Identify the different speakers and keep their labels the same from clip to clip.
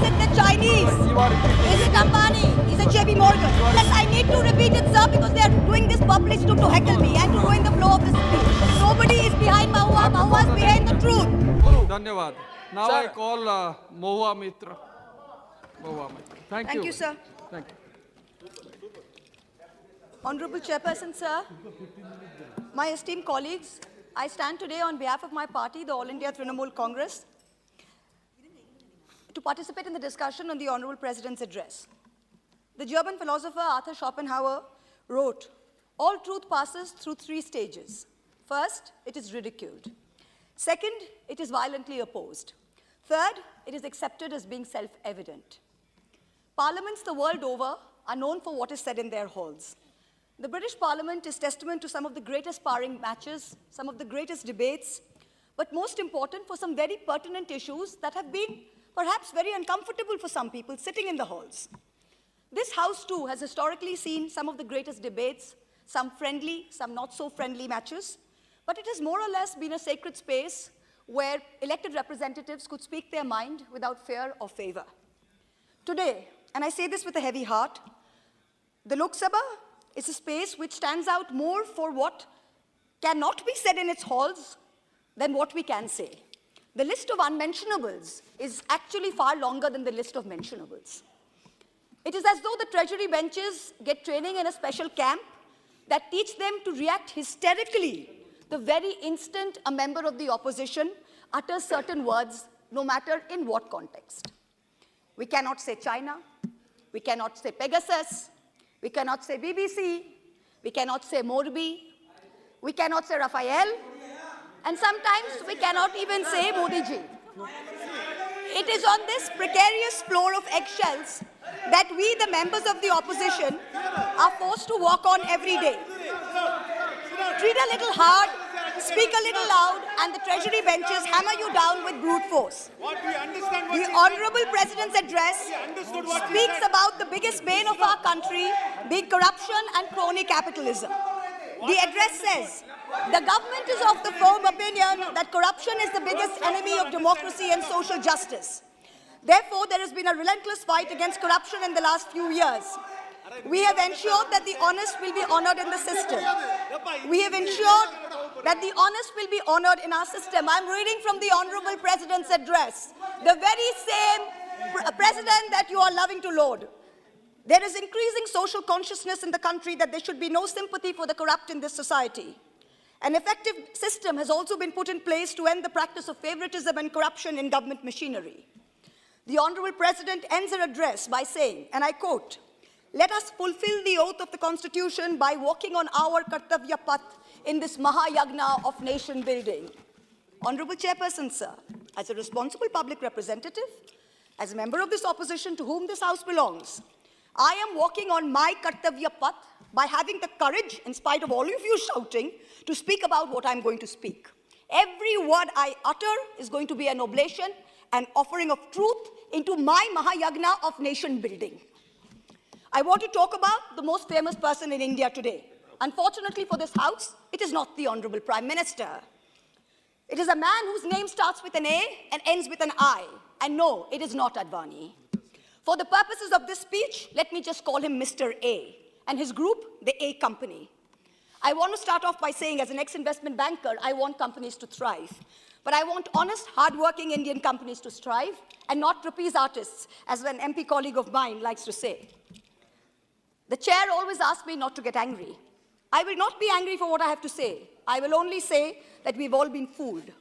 Speaker 1: it the Chinese? Is it Ambani? Is it JB Morgan? Yes, I need to repeat it, sir, because they are doing this purposely to heckle me and to ruin the flow of the speech. Nobody is behind Mahua. Mahua is behind the truth.
Speaker 2: Dhanyavad. Now I call Mahua Mitra. Mahua Mitra. Thank you.
Speaker 1: Thank you, sir.
Speaker 2: Thank you.
Speaker 1: Honorable Chairperson, sir, my esteemed colleagues, I stand today on behalf of my party, the All India Trinamool Congress, to participate in the discussion on the Honorable President's address. The German philosopher Arthur Schopenhauer wrote, "All truth passes through three stages. First, it is ridiculed. Second, it is violently opposed. Third, it is accepted as being self-evident." Parliaments the world over are known for what is said in their halls. The British Parliament is testament to some of the greatest sparring matches, some of the greatest debates, but most important for some very pertinent issues that have been perhaps very uncomfortable for some people sitting in the halls. This House, too, has historically seen some of the greatest debates, some friendly, some not so friendly matches, but it has more or less been a sacred space where elected representatives could speak their mind without fear or favor. Today, and I say this with a heavy heart, the Lok Sabha is a space which stands out more for what cannot be said in its halls than what we can say. The list of unmentionables is actually far longer than the list of mentionables. It is as though the Treasury benches get training in a special camp that teach them to react hysterically the very instant a member of the opposition utters certain words, no matter in what context. We cannot say China, we cannot say Pegasus, we cannot say BBC, we cannot say Morbi, we cannot say Raphael, and sometimes we cannot even say Modi ji. It is on this precarious floor of eggshells that we, the members of the opposition, are forced to walk on every day. Treat a little hard, speak a little loud, and the Treasury benches hammer you down with brute force. The Honorable President's address speaks about the biggest bane of our country, being corruption and crony capitalism. The address says, "The government is of the firm opinion that corruption is the biggest enemy of democracy and social justice. Therefore, there has been a relentless fight against corruption in the last few years. We have ensured that the honest will be honored in the system. We have ensured that the honest will be honored in our system." I'm reading from the Honorable President's address, the very same president that you are loving to laud. There is increasing social consciousness in the country that there should be no sympathy for the corrupt in this society. An effective system has also been put in place to end the practice of favoritism and corruption in government machinery. The Honorable President ends her address by saying, and I quote, "Let us fulfill the oath of the Constitution by walking on our Kartavya Path in this Mahayagna of nation building." Honorable Chairperson, sir, as a responsible public representative, as a member of this opposition to whom this House belongs, I am walking on my Kartavya Path by having the courage, in spite of all of you shouting, to speak about what I'm going to speak. Every word I utter is going to be an oblation, an offering of truth into my Mahayagna of nation building. I want to talk about the most famous person in India today. Unfortunately for this House, it is not the Honorable Prime Minister. It is a man whose name starts with an A and ends with an I. And no, it is not Advani. For the purposes of this speech, let me just call him Mr. A, and his group, the A Company. I want to start off by saying, as an ex-investment banker, I want companies to thrive. But I want honest, hard-working Indian companies to strive, and not trapeze artists, as an MP colleague of mine likes to say. The chair always asks me not to get angry. I will not be angry for what I have to say. I will only say that we've all been fooled.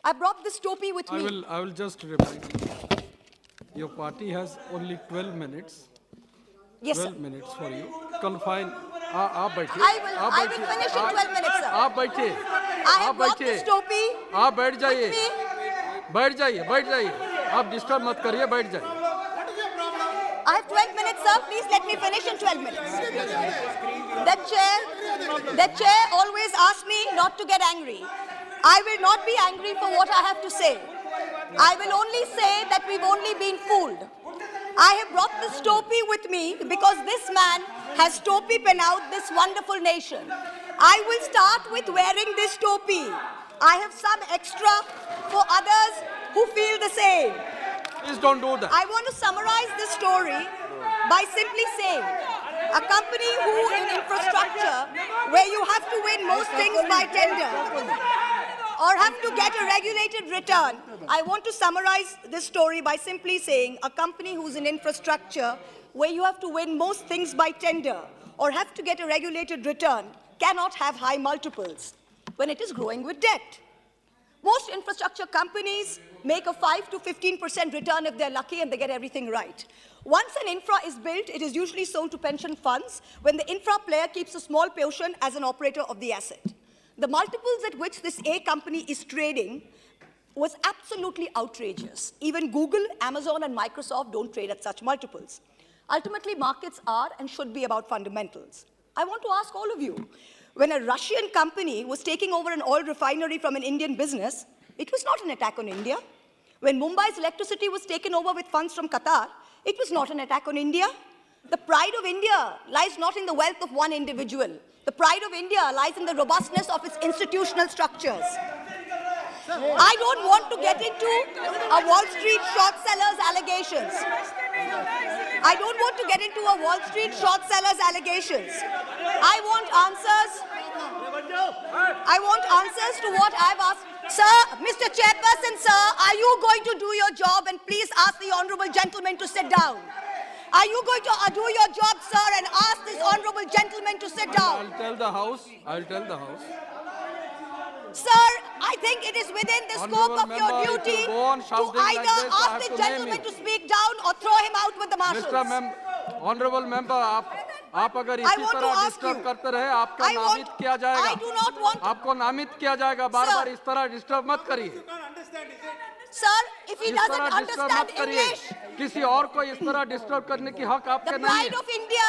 Speaker 1: I brought this topi with me.
Speaker 2: I will just remind you. Your party has only 12 minutes.
Speaker 1: Yes,
Speaker 2: 12
Speaker 1: sir.
Speaker 2: minutes for you. Confine. आप बैठिए.
Speaker 1: I will finish in 12 minutes, sir.
Speaker 2: आप बैठिए.
Speaker 1: I have brought this topi.
Speaker 2: आप बैठ जाइए.
Speaker 1: with me.
Speaker 2: बैठ जाइए. आप डिस्टर्ब मत करिए, बैठ जाइए.
Speaker 1: I have 12 minutes, sir. Please let me finish in 12 minutes. The chair always asks me not to get angry. I will not be angry for what I have to say. I will only say that we've only been fooled. I have brought this topi with me because this man has topi out this wonderful nation. I will start with wearing this topi. I have some extra for others who feel the same.
Speaker 2: Please don't do that.
Speaker 1: I want to summarize this story by simply saying a company who in infrastructure where you have to win most things by tender or have to get a regulated return. I want to summarize this story by simply saying a company who's in infrastructure where you have to win most things by tender or have to get a regulated return cannot have high multiples when it is growing with debt. Most infrastructure companies make a 5 to 15% return if they're lucky and they get everything right. Once an infra is built, it is usually sold to pension funds when the infra player keeps a small portion as an operator of the asset. The multiples at which this A company is trading was absolutely outrageous. Even Google, Amazon, and Microsoft don't trade at such multiples. Ultimately, markets are and should be about fundamentals. I want to ask all of you, when a Russian company was taking over an oil refinery from an Indian business, it was not an attack on India. When Mumbai's electricity was taken over with funds from Qatar, it was not an attack on India. The pride of India lies not in the wealth of one individual. The pride of India lies in the robustness of its institutional structures. I don't want to get into a Wall Street short sellers allegations. I don't want to get into a Wall Street short sellers allegations. I want answers to what I've asked. Sir, Mr. Chairperson, sir, are you going to do your job? And please ask the honorable gentleman to sit down. Are you going to do your job, sir, and ask this honorable gentleman to sit down?
Speaker 2: I'll tell the House.
Speaker 1: Sir, I think it is within the scope of your duty to either ask the gentleman to speak down or throw him out with the marshals.
Speaker 2: Honorable member, आप अगर इसी तरह disturb करते रहे, आपका नामित किया जाएगा.
Speaker 1: I do not want.
Speaker 2: आपको नामित किया जाएगा. बार-बार इस तरह डिस्टर्ब मत करिए.
Speaker 1: Sir, if he doesn't understand English,
Speaker 2: किसी और को इस तरह डिस्टर्ब करने की हक आपके नहीं है.
Speaker 1: the pride of India.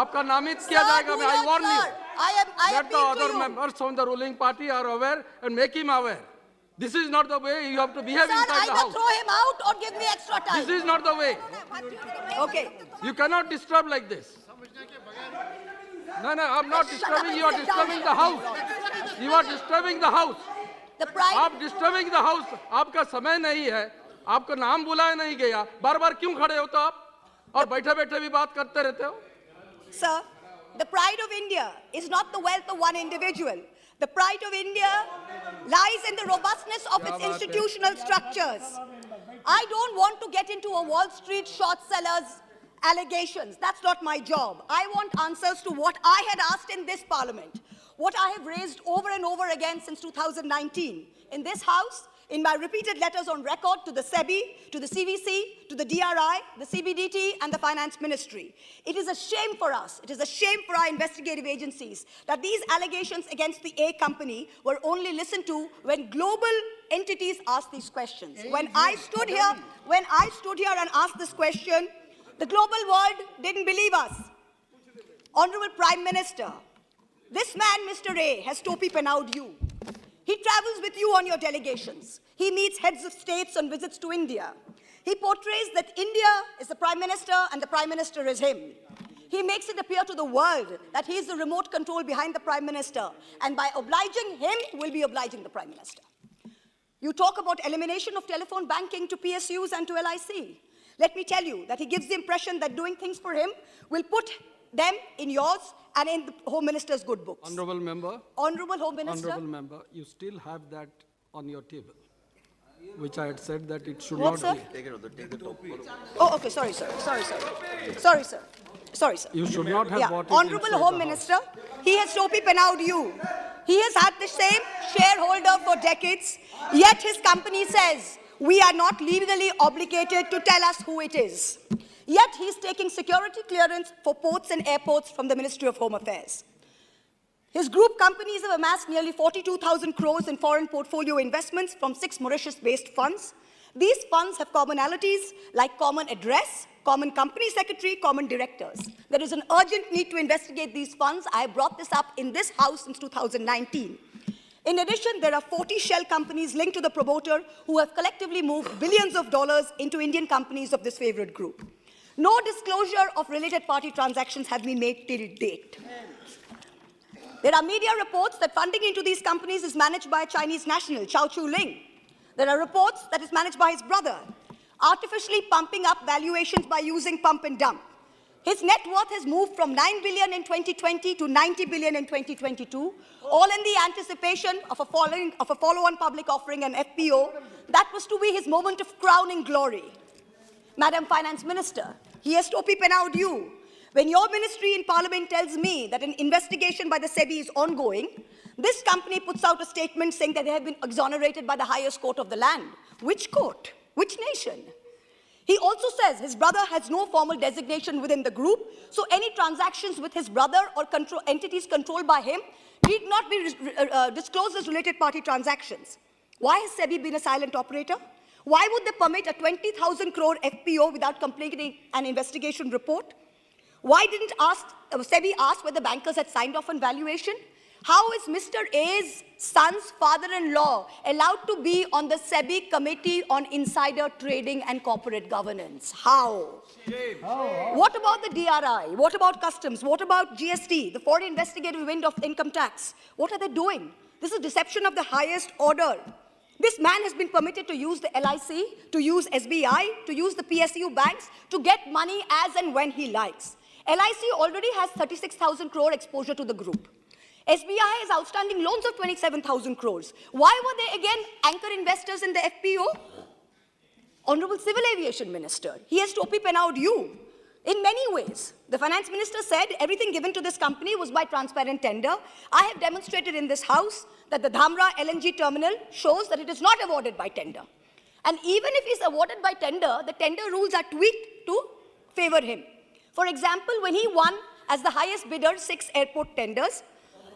Speaker 2: आपका नामित किया जाएगा. I warn you.
Speaker 1: I
Speaker 2: Let the other members from the ruling party are aware and make him aware. This is not the way you have to behave inside the house.
Speaker 1: Either throw him out or give me extra time.
Speaker 2: This is not the way.
Speaker 1: Okay.
Speaker 2: You cannot disturb like this. No, I'm not disturbing. You are disturbing the house. You are disturbing the house. आप disturbing the house. आपका समय नहीं है. आपका नाम बुलाया नहीं गया. बार-बार क्यों खड़े हो तो आप? और बैठे-बैठे भी बात करते रहते हो?
Speaker 1: Sir, the pride of India is not the wealth of one individual. The pride of India lies in the robustness of its institutional structures. I don't want to get into a Wall Street short sellers allegations. That's not my job. I want answers to what I had asked in this parliament, what I have raised over and over again since 2019 in this house, in my repeated letters on record to the SEBI, to the CVC, to the DRI, the CBDT, and the Finance Ministry. It is a shame for us, it is a shame for our investigative agencies that these allegations against the A company were only listened to when global entities asked these questions. When I stood here and asked this question, the global world didn't believe us. Honorable Prime Minister, this man, Mr. A, has topi penawed you. He travels with you on your delegations. He meets heads of states on visits to India. He portrays that India is the Prime Minister and the Prime Minister is him. He makes it appear to the world that he is the remote control behind the Prime Minister, and by obliging him, will be obliging the Prime Minister. You talk about elimination of telephone banking to PSUs and to LIC. Let me tell you that he gives the impression that doing things for him will put them in yours and in the Home Minister's good books.
Speaker 2: Honorable Member.
Speaker 1: Honorable Home Minister.
Speaker 2: Honorable Member, you still have that on your table, which I had said that it should
Speaker 1: What,
Speaker 2: not
Speaker 1: sir?
Speaker 2: be.
Speaker 1: Oh, okay, sorry, sir. Sorry, sir.
Speaker 2: You should not have brought it
Speaker 1: Honorable
Speaker 2: inside
Speaker 1: Home
Speaker 2: the
Speaker 1: Minister, he has topi penawed you. He has had the same shareholder for decades, yet his company says, we are not legally obligated to tell us who it is. Yet he's taking security clearance for ports and airports from the Ministry of Home Affairs. His group companies have amassed nearly 42,000 crores in foreign portfolio investments from 6 Mauritius-based funds. These funds have commonalities like common address, common company secretary, common directors. There is an urgent need to investigate these funds. I have brought this up in this house since 2019. In addition, there are 40 shell companies linked to the promoter who have collectively moved billions of dollars into Indian companies of this favorite group. No disclosure of related party transactions have been made till date. There are media reports that funding into these companies is managed by a Chinese national, Chao Chu Ling. There are reports that it's managed by his brother. artificially pumping up valuations by using pump and dump. His net worth has moved from 9 billion in 2020 to 90 billion in 2022, all in the anticipation of a follow-on public offering, an FPO. That was to be his moment of crowning glory. Madam Finance Minister, here's Topi Pennaud you. When your ministry in Parliament tells me that an investigation by the SEBI is ongoing, this company puts out a statement saying that they have been exonerated by the highest court of the land. Which court? Which nation? He also says his brother has no formal designation within the group, so any transactions with his brother or entities controlled by him need not be disclosed as related party transactions. Why has SEBI been a silent operator? Why would they permit a 20,000 crore FPO without completing an investigation report? Why didn't SEBI ask whether bankers had signed off on valuation? How is Mr. A's son's father-in-law allowed to be on the SEBI Committee on Insider Trading and Corporate Governance? How? Shame. What about the DRI? What about customs? What about GST, the foreign investigative wing of income tax? What are they doing? This is deception of the highest order. This man has been permitted to use the LIC, to use SBI, to use the PSU banks, to get money as and when he likes. LIC already has 36,000 crore exposure to the group. SBI has outstanding loans of 27,000 crores. Why were they again anchor investors in the FPO? Honorable Civil Aviation Minister, he has Topi Pennaud you. In many ways, the Finance Minister said everything given to this company was by transparent tender. I have demonstrated in this House that the Dhamra LNG terminal shows that it is not awarded by tender. And even if it's awarded by tender, the tender rules are tweaked to favor him. For example, when he won as the highest bidder 6 airport tenders,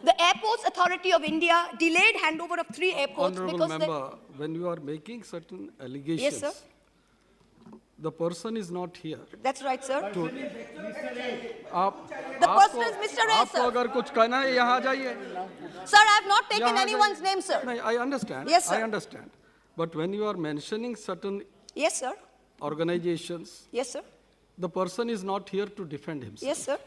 Speaker 1: the Airports Authority of India delayed handover of 3 airports.
Speaker 2: Honorable Member, when you are making certain allegations,
Speaker 1: yes, sir.
Speaker 2: The person is not here.
Speaker 1: That's right, sir.
Speaker 2: The person
Speaker 1: is Mr. A, sir.
Speaker 2: अगर कुछ कहना है यहाँ जाइए.
Speaker 1: Sir, I have not taken anyone's name, sir.
Speaker 2: No, I understand.
Speaker 1: Yes, sir.
Speaker 2: I understand. But when you are mentioning certain
Speaker 1: yes, sir.
Speaker 2: organizations,
Speaker 1: yes, sir.
Speaker 2: The person is not here to defend himself.
Speaker 1: Yes, sir.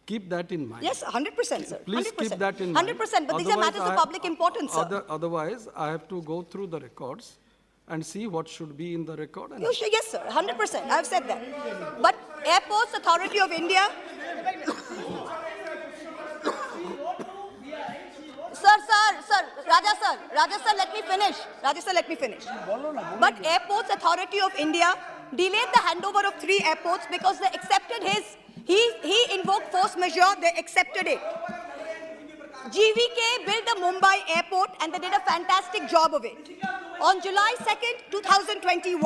Speaker 2: Keep that in mind.
Speaker 1: Yes, 100%, sir.
Speaker 2: Please
Speaker 1: 100%.
Speaker 2: keep that in mind.
Speaker 1: 100%, but these are matters of public importance, sir.
Speaker 2: Otherwise, I have to go through the records and see what should be in the record. And
Speaker 1: yes, sir, 100%. I have said that. But Airports Authority of India... Sir, Raja sir, let me finish. But Airports Authority of India delayed the handover of 3 airports because they accepted he invoked force majeure, they accepted it. GVK built the Mumbai airport and they did a fantastic job of it. On July 2nd, 2021,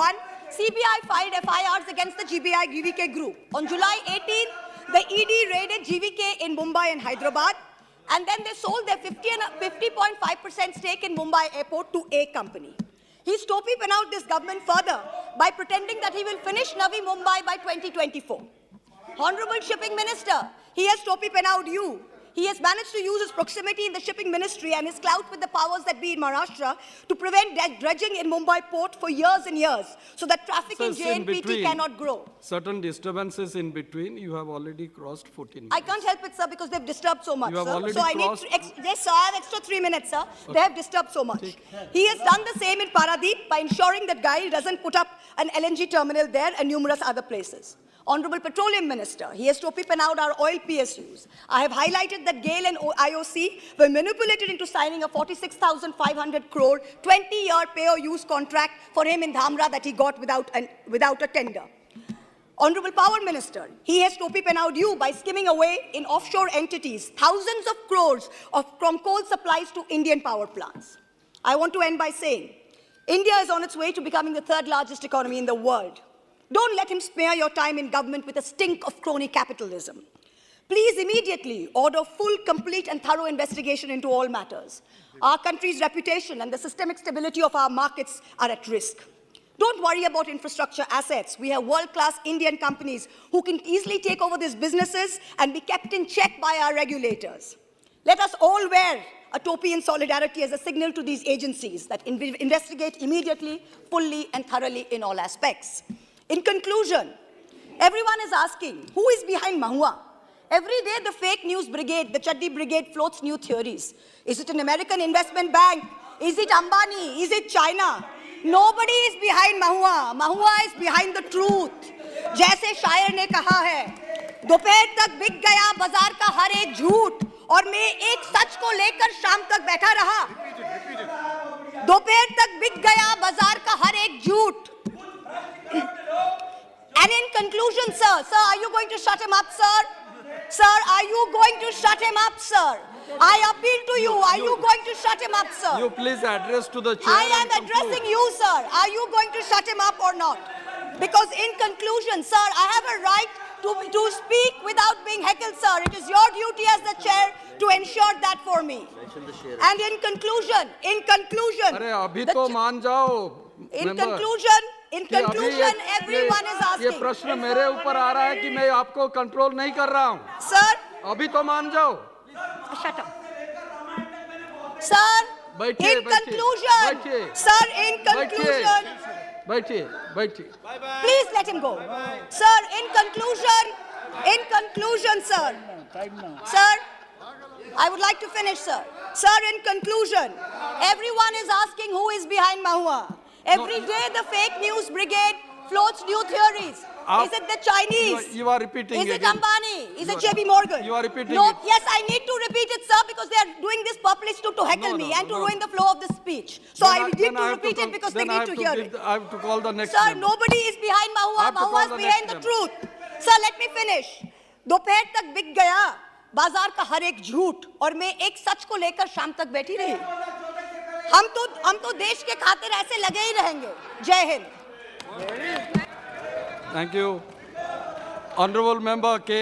Speaker 1: CBI filed FIRs against the GVK group. On July 18th, the ED raided GVK in Mumbai and Hyderabad, and then they sold their 50.5% stake in Mumbai airport to a company. He's Topi Pennaud this government further by pretending that he will finish Navi Mumbai by 2024. Honorable Shipping Minister, he has Topi Pennaud you. He has managed to use his proximity in the shipping ministry and his clout with the powers that be in Maharashtra to prevent dredging in Mumbai port for years and years, so that traffic in JNPT cannot grow.
Speaker 2: Certain disturbances in between, you have already crossed 14 minutes.
Speaker 1: I can't help it, sir, because they've disturbed so much,
Speaker 2: you have
Speaker 1: sir.
Speaker 2: Already
Speaker 1: so I
Speaker 2: crossed...
Speaker 1: need yes, sir, I have extra 3 minutes, sir. Okay. They have disturbed so much. He has done the same in Paradeep by ensuring that Guy doesn't put up an LNG terminal there and numerous other places. Honorable Petroleum Minister, he has Topi Pennaud our oil PSUs. I have highlighted that GAIL and IOC were manipulated into signing a 46,500 crore 20-year pay-or-use contract for him in Dhamra that he got without a tender. Honorable Power Minister, he has Topi Pennaud you by skimming away in offshore entities thousands of crores from coal supplies to Indian power plants. I want to end by saying, India is on its way to becoming the 3rd largest economy in the world. Don't let him spare your time in government with a stink of crony capitalism. Please immediately order full, complete and thorough investigation into all matters. Our country's reputation and the systemic stability of our markets are at risk. Don't worry about infrastructure assets. We have world-class Indian companies who can easily take over these businesses and be kept in check by our regulators. Let us all wear a topi in solidarity as a signal to these agencies that investigate immediately, fully and thoroughly in all aspects. In conclusion, everyone is asking, who is behind Mahua? Every day, the fake news brigade, the Chaddi brigade, floats new theories. Is it an American investment bank? Is it Ambani? Is it China? Nobody is behind Mahua. Mahua is behind the truth. जैसे शायर ने कहा है, दोपहर तक बिक गया बाजार का हर एक झूठ और मैं एक सच को लेकर शाम तक बैठा रहा. दोपहर तक बिक गया बाजार का हर एक झूठ. And in conclusion, sir, are you going to shut him up, sir? Sir, are you going to shut him up, sir? I appeal to you. Are you going to shut him up, sir?
Speaker 2: You please address to the chair.
Speaker 1: I am addressing you, sir. Are you going to shut him up or not? Because in conclusion, sir, I have a right to speak without being heckled, sir. It is your duty as the chair to ensure that for me. And in conclusion,
Speaker 2: अरे अभी तो मान जाओ.
Speaker 1: In conclusion, everyone is asking.
Speaker 2: ये प्रश्न मेरे ऊपर आ रहा है कि मैं आपको कंट्रोल नहीं कर रहा हूँ.
Speaker 1: Sir,
Speaker 2: अभी तो मान जाओ.
Speaker 1: Shut up. Sir,
Speaker 2: बैठिए,
Speaker 1: in conclusion,
Speaker 2: बैठिए.
Speaker 1: sir, in conclusion,
Speaker 2: बैठिए.
Speaker 1: please let him go. Sir, in conclusion, sir. Sir, I would like to finish, sir. Sir, in conclusion, everyone is asking who is behind Mahua. Every day the fake news brigade floats new theories. Is it the Chinese?
Speaker 2: You are repeating.
Speaker 1: Is it Ambani? Is it JP Morgan?
Speaker 2: You are repeating.
Speaker 1: No,
Speaker 2: it.
Speaker 1: yes, I need to repeat it, sir, because they are doing this purposely to heckle me and to ruin the flow of the speech. So I need to repeat it because they need to hear it.
Speaker 2: I have to call the next.
Speaker 1: Sir, nobody is behind Mahua. Mahua is behind the truth. Sir, let me finish. दोपहर तक बिक गया बाजार का हर एक झूठ और मैं एक सच को लेकर शाम तक बैठी रही. हम तो देश के खातिर ऐसे लगे ही रहेंगे. जय Hind.
Speaker 2: Thank you. Honorable Member K.